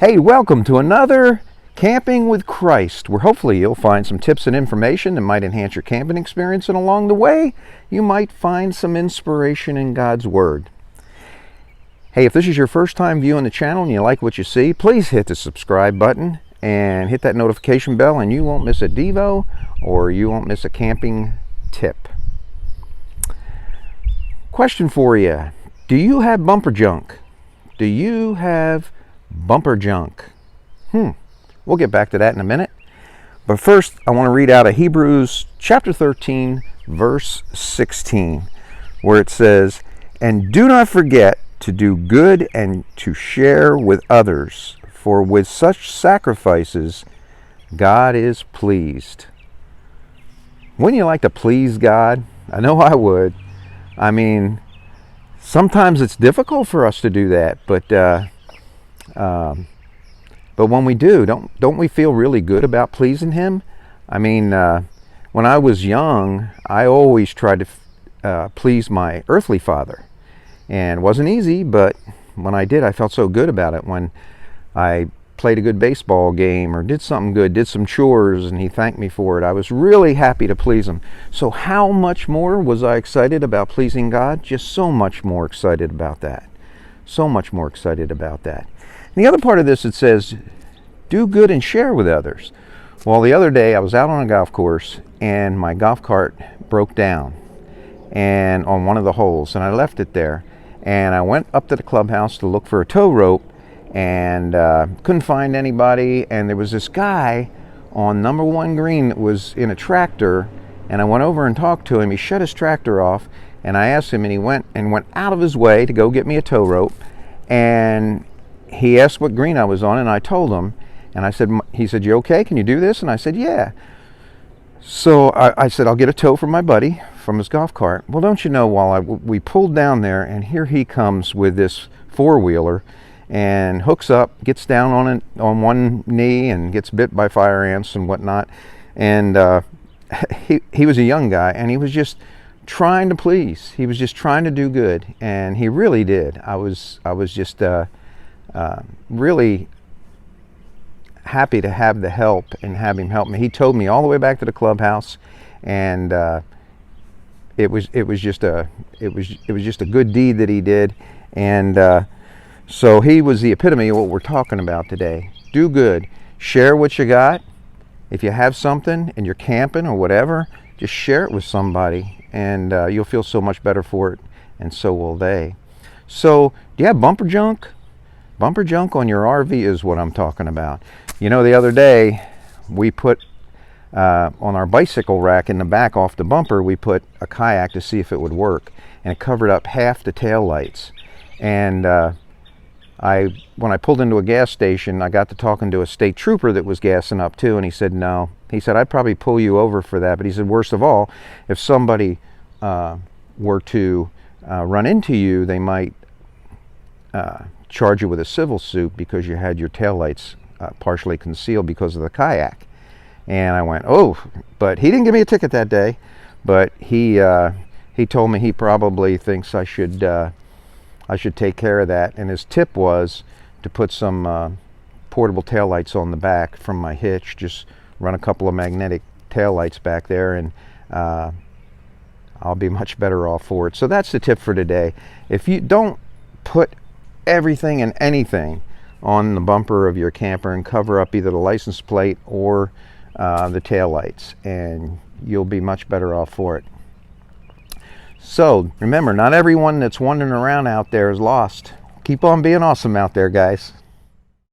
Hey, welcome to another Camping with Christ, where hopefully you'll find some tips and information that might enhance your camping experience, and along the way, you might find some inspiration in God's Word. Hey, if this is your first time viewing the channel and you like what you see, please hit the subscribe button and hit that notification bell, and you won't miss a Devo or you won't miss a camping tip. Question for you. Do you have bumper junk? Do you have bumper junk? We'll get back to that in a minute. But first, I want to read out of Hebrews chapter 13, verse 16, where it says, "And do not forget to do good and to share with others, for with such sacrifices God is pleased." Wouldn't you like to please God? I know I would. I mean, sometimes it's difficult for us to do that, but when we do, don't we feel really good about pleasing Him? I mean, when I was young, I always tried to please my earthly father, and it wasn't easy. But when I did, I felt so good about it. When I played a good baseball game or did something good, did some chores, and he thanked me for it, I was really happy to please him. So how much more was I excited about pleasing God? Just so much more excited about that. So much more excited about that. And the other part of this, it says, do good and share with others. Well, the other day I was out on a golf course and my golf cart broke down and on one of the holes, and I left it there. And I went up to the clubhouse to look for a tow rope, and couldn't find anybody. And there was this guy on number 1 green that was in a tractor, and I went over and talked to him. He shut his tractor off, and I asked him, and he went out of his way to go get me a tow rope. And he asked what green I was on, and I told him, and he said, "You okay? Can you do this?" And I said, "Yeah." So I said, "I'll get a tow from my buddy from his golf cart." Well, don't you know, we pulled down there, and here he comes with this four-wheeler and hooks up, gets down on one knee, and gets bit by fire ants and whatnot. And he was a young guy, and he was just trying to please. He was just trying to do good, and he really did. I was just really happy to have the help and have him help me. He towed me all the way back to the clubhouse, and it was just a good deed that he did. And so he was the epitome of what we're talking about today. Do good, share what you got. If you have something and you're camping or whatever, just share it with somebody, and you'll feel so much better for it, and so will they. So, do you have bumper junk? Bumper junk on your RV is what I'm talking about. You know, the other day we put on our bicycle rack in the back off the bumper, we put a kayak to see if it would work, and it covered up half the tail lights. And when I pulled into a gas station, I got to talking to a state trooper that was gassing up too, and he said no. He said, "I'd probably pull you over for that." But he said, worst of all, if somebody were to run into you, they might charge you with a civil suit because you had your taillights partially concealed because of the kayak. And I went, oh, but he didn't give me a ticket that day. But he told me he probably thinks I should take care of that. And his tip was to put some portable taillights on the back from my hitch. Just run a couple of magnetic taillights back there, and I'll be much better off for it. So that's the tip for today. If you don't put everything and anything on the bumper of your camper and cover up either the license plate or the taillights, and you'll be much better off for it. So remember, not everyone that's wandering around out there is lost. Keep on being awesome out there, guys.